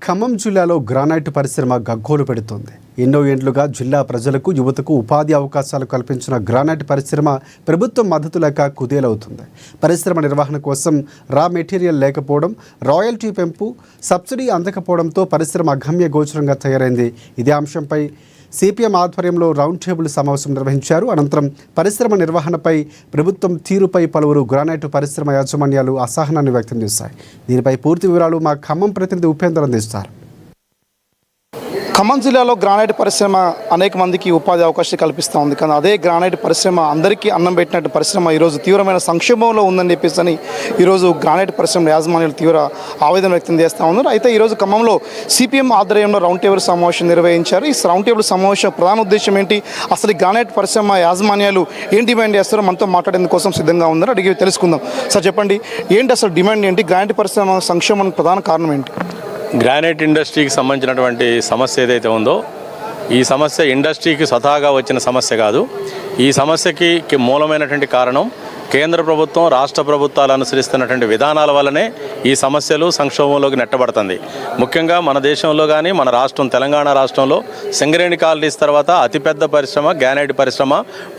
ఖమ్మం జిల్లాలో గ్రానైట్ పరిశ్రమ గగ్గోలు పెడుతోంది. ఎన్నో ఏండ్లుగా జిల్లా ప్రజలకు యువతకు ఉపాధి అవకాశాలు కల్పించిన గ్రానైట్ పరిశ్రమ ప్రభుత్వం మద్దతు లేక కుదేలవుతుంది. పరిశ్రమ నిర్వహణ కోసం రా మెటీరియల్ లేకపోవడం, రాయల్టీ పెంపు, సబ్సిడీ అందకపోవడంతో పరిశ్రమ అగమ్య గోచరంగా తయారైంది. ఇదే అంశంపై సిపిఎం ఆధ్వర్యంలో రౌండ్ టేబుల్ సమావేశం నిర్వహించారు. అనంతరం పరిశ్రమ నిర్వహణపై, ప్రభుత్వం తీరుపై పలువురు గ్రానైట్ పరిశ్రమ యాజమాన్యాలు అసహనాన్ని వ్యక్తం చేశాయి. దీనిపై పూర్తి వివరాలు మా ఖమ్మం ప్రతినిధి ఉపేందర్ అందిస్తారు. ఖమ్మం జిల్లాలో గ్రానైట్ పరిశ్రమ అనేక మందికి ఉపాధి అవకాశాలు కల్పిస్తూ ఉంది. కానీ అదే గ్రానైట్ పరిశ్రమ అందరికీ అన్నం పెట్టినట్టు పరిశ్రమ ఈరోజు తీవ్రమైన సంక్షోభంలో ఉందని చెప్పేసి ఈరోజు గ్రానైట్ పరిశ్రమ యాజమాన్యాలు తీవ్ర ఆవేదన వ్యక్తం చేస్తూ ఉన్నారు. అయితే ఈరోజు ఖమ్మంలో సిపిఎం ఆధ్వర్యంలో రౌండ్ టేబుల్ సమావేశం నిర్వహించారు. ఈ రౌండ్ టేబుల్ సమావేశం ప్రధాన ఉద్దేశం ఏంటి, అసలు ఈ గ్రానైట్ పరిశ్రమ యాజమాన్యాలు ఏం డిమాండ్ చేస్తారో మనతో మాట్లాడేందుకు కోసం సిద్ధంగా ఉన్నారు. అడిగి తెలుసుకుందాం. సార్ చెప్పండి, ఏంటి అసలు డిమాండ్ ఏంటి, గ్రానైట్ పరిశ్రమ సంక్షోభానికి ప్రధాన కారణం ఏంటి? గ్రానైట్ ఇండస్ట్రీకి సంబంధించినటువంటి సమస్య ఏదైతే ఉందో, ఈ సమస్య ఇండస్ట్రీకి స్వతహాగా వచ్చిన సమస్య కాదు. ఈ సమస్యకి మూలమైనటువంటి కారణం కేంద్ర ప్రభుత్వం, రాష్ట్ర ప్రభుత్వాలు అనుసరిస్తున్నటువంటి విధానాల వల్లనే ఈ సమస్యలు సంక్షోభంలోకి నెట్టబడుతుంది. ముఖ్యంగా మన దేశంలో కానీ మన రాష్ట్రం తెలంగాణ రాష్ట్రంలో సింగరేణి కాలనీస్ తర్వాత అతిపెద్ద పరిశ్రమ గ్రానైట్ పరిశ్రమ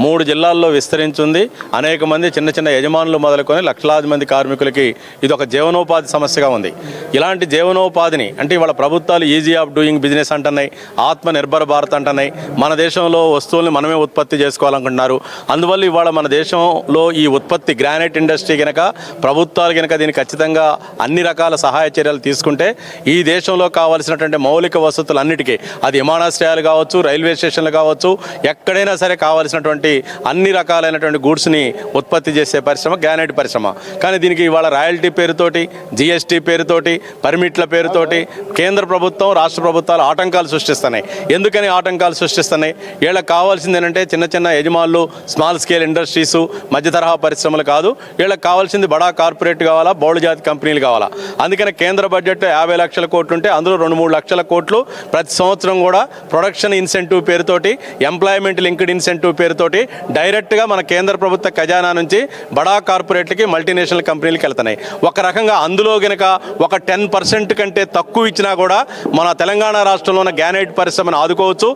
3 జిల్లాల్లో విస్తరించింది. అనేక మంది చిన్న చిన్న యజమానులు మొదలుకొని లక్షలాది మంది కార్మికులకి ఇది ఒక జీవనోపాధి సమస్యగా ఉంది. ఇలాంటి జీవనోపాధిని అంటే ఇవాళ ప్రభుత్వాలు ఈజీ ఆఫ్ డూయింగ్ బిజినెస్ అంటున్నాయి, ఆత్మ నిర్భర్ భారత్ అంటున్నాయి. మన దేశంలో వస్తువుల్ని మనమే ఉత్పత్తి చేసుకోవాలనుకుంటున్నారు. అందువల్ల ఇవాళ మన దేశంలో ఈ ఉత్పత్తి గ్రానైట్ ఇండస్ట్రీ కనుక ప్రభుత్వాలు కనుక దీన్ని ఖచ్చితంగా అన్ని రకాల సహాయ చర్యలు తీసుకుంటే ఈ దేశంలో కావాల్సినటువంటి మౌలిక వసతులన్నిటికీ, అది విమానాశ్రయాలు కావచ్చు, రైల్వే స్టేషన్లు కావచ్చు, ఎక్కడైనా సరే కావాల్సినటువంటి అన్ని రకాలైనటువంటి గూడ్స్ని ఉత్పత్తి చేసే పరిశ్రమ గ్రానైట్ పరిశ్రమ. కానీ దీనికి ఇవాళ రాయల్టీ పేరుతోటి, జిఎస్టీ పేరుతోటి, పర్మిట్ల పేరుతోటి కేంద్ర ప్రభుత్వం, రాష్ట్ర ప్రభుత్వాలు ఆటంకాలు సృష్టిస్తున్నాయి. ఎందుకని ఆటంకాలు సృష్టిస్తున్నాయి? వీళ్ళకి కావాల్సింది ఏంటంటే చిన్న చిన్న యజమానులు, స్మాల్ స్కేల్ ఇండస్ట్రీసు, మధ్య తరహా పరిశ్రమలు కాదు. వీళ్ళకి కావాల్సింది బడా కార్పొరేట్ కావాలా, బౌళ జాతి కంపెనీలు కావాలా. అందుకని కేంద్ర బడ్జెట్ 50 లక్షల కోట్లు ఉంటే అందులో 2-3 లక్షల కోట్లు ప్రతి సంవత్సరం కూడా ప్రొడక్షన్ ఇన్సెంటివ్ పేరుతోటి, ఎంప్లాయ్మెంట్ లింక్డ్ ఇన్సెంటివ్ పేరుతోటి డైరెక్ట్గా మన కేంద్ర ప్రభుత్వ ఖజానా నుంచి బడా కార్పొరేట్లకి, మల్టీనేషనల్ కంపెనీలకి వెళ్తున్నాయి. ఒక రకంగా అందులో గనక ఒక 10% కంటే తక్కువ ఇచ్చినా కూడా మన తెలంగాణ రాష్ట్రంలో ఉన్న గ్రానైట్ పరిశ్రమను ఆదుకోవచ్చు.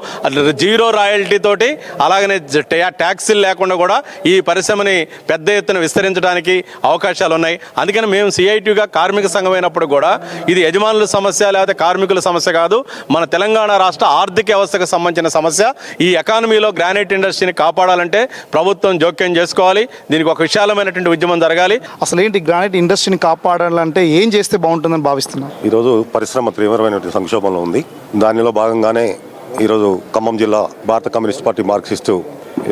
జీరో రాయల్టీ తోటి, అలాగనే ట్యాక్సీలు లేకుండా కూడా ఈ పరిశ్రమని పెద్ద ఎత్తున విస్తరించడానికి అవకాశాలు ఉన్నాయి. అందుకని మేము సిఐటిగా కార్మిక సంఘం అయినప్పుడు కూడా ఇది యజమానుల సమస్య లేకపోతే కార్మికుల సమస్య కాదు, మన తెలంగాణ రాష్ట్ర ఆర్థిక వ్యవస్థకు సంబంధించిన సమస్య. ఈ ఎకానమీలో గ్రానైట్ ఇండస్ట్రీని కాపాడాలంటే ప్రభుత్వం జోక్యం చేసుకోవాలి. దీనికి ఒక విశాలమైనటువంటి ఉద్యమం జరగాలి. అసలు ఏంటి గ్రానైట్ ఇండస్ట్రీని కాపాడాలంటే ఏం చేస్తే బాగుంటుందని భావిస్తున్నాం? ఈరోజు పరిశ్రమ తీవ్రమైనటువంటి సంక్షోభంలో ఉంది. దానిలో భాగంగానే ఈరోజు ఖమ్మం జిల్లా భారత కమ్యూనిస్ట్ పార్టీ మార్క్సిస్టు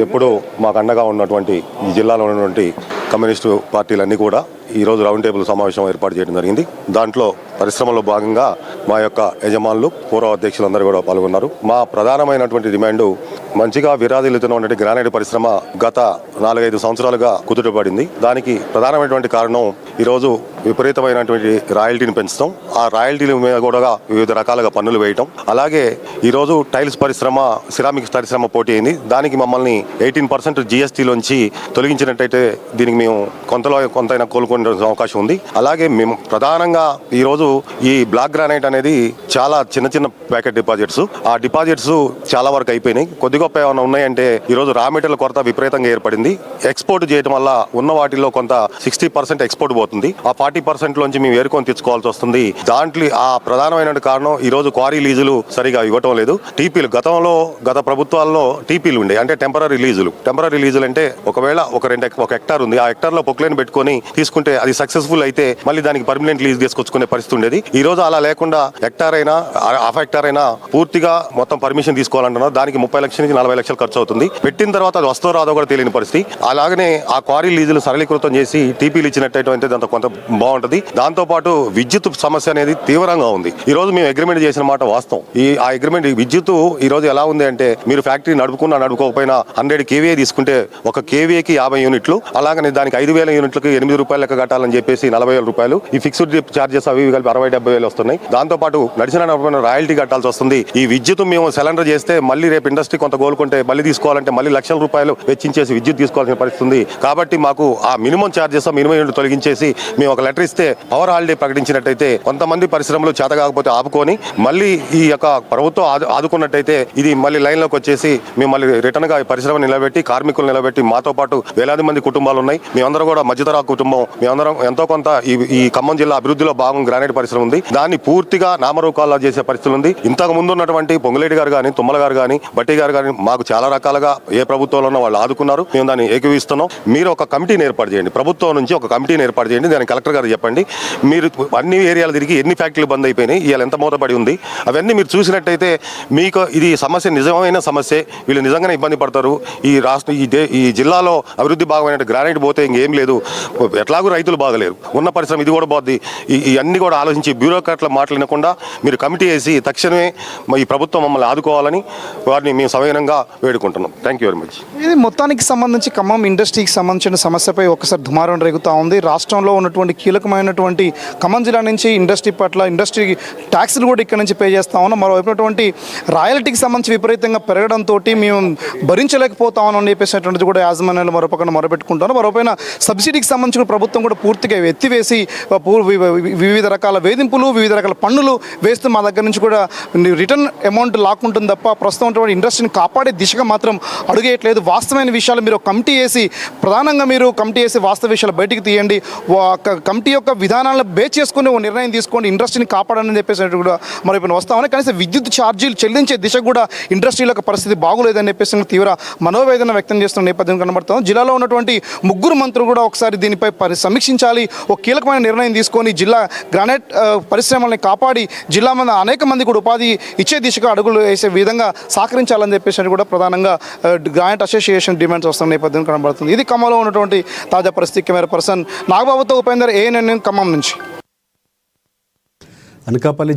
ఎప్పుడూ మాకు అండగా ఉన్నటువంటి ఈ జిల్లాలో ఉన్నటువంటి కమ్యూనిస్టు పార్టీలన్నీ కూడా ఈరోజు రౌండ్ టేబుల్ సమావేశం ఏర్పాటు చేయడం జరిగింది. దాంట్లో పరిశ్రమలో భాగంగా మా యొక్క యజమానులు, పూర్వ అధ్యక్షులందరూ కూడా పాల్గొన్నారు. మా ప్రధానమైనటువంటి డిమాండు, మంచిగా విరాజిల్లుతున్నటువంటి గ్రానైట్ పరిశ్రమ గత 4-5 సంవత్సరాలుగా కుదుటపడింది. దానికి ప్రధానమైనటువంటి కారణం ఈరోజు విపరీతమైనటువంటి రాయల్టీని పెంచడం, ఆ రాయల్టీల మీద కూడా వివిధ రకాలుగా పన్నులు వేయటం. అలాగే ఈరోజు టైల్స్ పరిశ్రమ, సిరామిక్స్ పరిశ్రమ పోటీ అయింది. దానికి మమ్మల్ని 18% జిఎస్టీలోంచి తొలగించినట్టయితే దీనికి మేము కొంతైనా కోలుకునే అవకాశం ఉంది. అలాగే మేము ప్రధానంగా ఈరోజు ఈ బ్లాక్ గ్రానైట్ అనేది చాలా చిన్న ప్యాకెట్ డిపాజిట్స్, ఆ డిపాజిట్స్ చాలా వరకు అయిపోయినాయి. కొద్ది గొప్ప ఏమైనా ఉన్నాయంటే ఈరోజు రా మెటీరియల్ కొరత విపరీతంగా ఏర్పడింది. ఎక్స్పోర్ట్ చేయడం వల్ల ఉన్న వాటిలో కొంత 60% ఎక్స్పోర్ట్ పోతుంది. ఆ 40% లోంచి మేము ఏరుకొని తెచ్చుకోవాల్సి వస్తుంది. దాంట్లో ఆ ప్రధానమైన కారణం ఈరోజు క్వారీ లీజులు సరిగా ఇవ్వటం లేదు. టీపీలు గతంలో గత ప్రభుత్వాల్లో టీపీలు ఉండే, అంటే టెంపరీ లీజులు అంటే ఒకవేళ ఒక హెక్టార్ ఉంది, ఆ హెక్టార్ లో పొక్లైన్ పెట్టుకొని తీసుకుంటే అది సక్సెస్ఫుల్ అయితే మళ్ళీ దానికి పర్మనెంట్ లీజ్ తీసుకొచ్చుకునే పరిస్థితి ఉండేది. ఈ రోజు అలా లేకుండా హెక్టార్ అయినా హాఫ్ హెక్టార్ అయినా పూర్తిగా మొత్తం పర్మిషన్ తీసుకోవాలంటున్నారు. దానికి 30 లక్షల నుంచి 40 లక్షలు ఖర్చు అవుతుంది. పెట్టిన తర్వాత అది వస్తుందో రాదో కూడా తెలియని పరిస్థితి. అలాగనే ఆ క్వారీ లీజులు సరళీకృతం చేసి టీపీలు ఇచ్చినట్టయితే దాంతో కొంత బాగుంటుంది. దాంతో పాటు విద్యుత్ సమస్య అనేది తీవ్రంగా ఉంది. ఈ రోజు మేము అగ్రిమెంట్ చేసిన మాట వాస్తవం. ఆ అగ్రిమెంట్ విద్యుత్ ఈ రోజు ఎలా ఉంది అంటే, మీరు ఫ్యాక్టరీ నడుపుకోకపోయినా 100 KVA తీసుకుంటే ఒక KVAకి 50 యూనిట్లు, అలాగనే దానికి 5,000 యూనిట్లకు 8 రూపాయలు లెక్క కట్టాలని చెప్పేసి 40,000 రూపాయలు. ఈ ఫిక్స్డ్ చార్జెస్ అవి కలిపి 60-70 వస్తున్నాయి. దాంతో పాటు నడిచిన రాయల్టీ కట్టాల్సి వస్తుంది. ఈ విద్యుత్ మేము సిలిండర్ చేస్తే మళ్ళీ రేపు ఇండస్ట్రీ కొంత కోలుకుంటే మళ్ళీ తీసుకోవాలంటే మళ్ళీ లక్షల రూపాయలు వెచ్చించేసి విద్యుత్ తీసుకోవాల్సిన పరిస్థితి ఉంది. కాబట్టి మాకు ఆ మినిమం చార్జెస్, మినిమం యూనిట్ తొలగించేసి మేము ఒక లెటర్ ఇస్తే పవర్ హాలిడే ప్రకటించినట్టయితే కొంతమంది పరిశ్రమలు చేత కాకపోతే ఆపుకొని మళ్ళీ ఈ యొక్క ప్రభుత్వం ఆదుకున్నట్టయితే ఇది మళ్ళీ లైన్లోకి వచ్చేసి మేము మళ్ళీ రిటర్న్గా పరిశ్రమ నిలబెట్టి కార్మికులు నిలబెట్టి మాతో పాటు వేలాది మంది కుటుంబాలు ఉన్నాయి. మేమందరం కూడా మధ్యతరగతి కుటుంబం. మేమందరం ఎంతో కొంత ఈ ఖమ్మం జిల్లా అభివృద్ధిలో భాగం గ్రానైట్ పరిశ్రమ ఉంది. దాన్ని పూర్తిగా నామరూపాల్లో చేసే పరిస్థితులు ఉంది. ఇంతకు ముందు ఉన్నటువంటి పొంగులేటి గారు కానీ, తుమ్మల గారు కానీ, బట్టి గారు కానీ మాకు చాలా రకాలుగా ఏ ప్రభుత్వంలో ఉన్న వాళ్ళు ఆదుకున్నారు. మేము దాన్ని ఏకీవిస్తున్నాం. మీరు ఒక కమిటీని ఏర్పాటు చేయండి, ప్రభుత్వం నుంచి ఒక కమిటీని ఏర్పాటు చేయండి. దాన్ని కలెక్టర్ గారు చెప్పండి. మీరు అన్ని ఏరియాలు తిరిగి ఎన్ని ఫ్యాక్టరీలు బంద్ అయిపోయినాయి, ఇవాళ ఎంత మూతపడి ఉంది, అవన్నీ మీరు చూసినట్టయితే మీకు ఇది సమస్య నిజమైన సమస్య. వీళ్ళు నిజంగానే ఇబ్బంది పడతారు. ఈ రాష్ట్ర ఈ జిల్లాలో అభివృద్ధి భాగమైన గ్రానైట్ పోతే ఇంకేం లేదు. ఎట్లాగూ రైతులు బాగలేరు. ఉన్న పరిశ్రమ ఇది కూడా పోద్ది. ఇవన్నీ కూడా ఆలోచించి బ్యూరోక్రాట్ల మాట్లాడకుండా మీరు కమిటీ వేసి తక్షణమే ఈ ప్రభుత్వం మమ్మల్ని ఆదుకోవాలని వారిని మేము సవినయంగా వేడుకుంటున్నాం. Thank you very much. ఇది మొత్తానికి సంబంధించి ఖమ్మం ఇండస్ట్రీకి సంబంధించిన సమస్యపై ఒకసారి దుమారం రేగుతూ ఉంది. రాష్ట్రంలో ఉన్నటువంటి కీలకమైనటువంటి ఖమ్మం జిల్లా నుంచి ఇండస్ట్రీ పట్ల ఇండస్ట్రీ ట్యాక్స్లు కూడా ఇక్కడ నుంచి పే చేస్తా ఉన్నాం. మరోవైపునటువంటి రాయల్టీకి సంబంధించి విపరీతంగా పెరగడంతో మేము భరించలేకపోతామని చెప్పేసినటువంటిది కూడా యాజమాన్యాలు మరోపక్కన మొరపెట్టుకుంటారు. మరోపైన సబ్సిడీకి సంబంధించిన ప్రభుత్వం కూడా పూర్తిగా ఎత్తివేసి వివిధ రకాల వేధింపులు, వివిధ రకాల పన్నులు వేస్తూ మా దగ్గర నుంచి కూడా రిటర్న్ అమౌంట్ లాక్కుంటుంది తప్ప ప్రస్తుతం ఉన్నటువంటి ఇండస్ట్రీని కాపాడే దిశగా మాత్రం అడుగేయట్లేదు. వాస్తవమైన విషయాలు మీరు కమిటీ వేసి ప్రధానంగా మీరు కమిటీ వేసి వాస్తవ విషయాలు బయటికి తీయండి. కమిటీ యొక్క విధానాలను బేస్ చేసుకుని ఓ నిర్ణయం తీసుకోండి, ఇండస్ట్రీని కాపాడని చెప్పేసి కూడా మరోపైన వస్తామని. కనీసం విద్యుత్ ఛార్జీలు చెల్లించే దిశ కూడా ఇండస్ట్రీల పరిస్థితి బాగోలేదని చెప్పేసి తీవ్ర మనోవేదన వ్యక్తం చేస్తున్న నేపథ్యం కనబడుతుంది. జిల్లాలో ఉన్నటువంటి ముగ్గురు మంత్రులు కూడా ఒకసారి దీనిపై సమీక్షించాలి. ఒక కీలకమైన నిర్ణయం తీసుకొని జిల్లా గ్రానైట్ పరిశ్రమల్ని కాపాడి జిల్లా మంది అనేక మంది కూడా ఉపాధి ఇచ్చే దిశగా అడుగులు వేసే విధంగా సహకరించాలని చెప్పేసి కూడా ప్రధానంగా గ్రానైట్ అసోసియేషన్ డిమాండ్స్ వస్తున్న నేపథ్యం కనబడుతుంది. ఇది ఖమ్మంలో ఉన్నటువంటి తాజా పరిస్థితి. కెమెరా పర్సన్ నాగబాబుతో ఉపేందర్, ANN ఖమ్మం నుంచి. అనకాపల్లి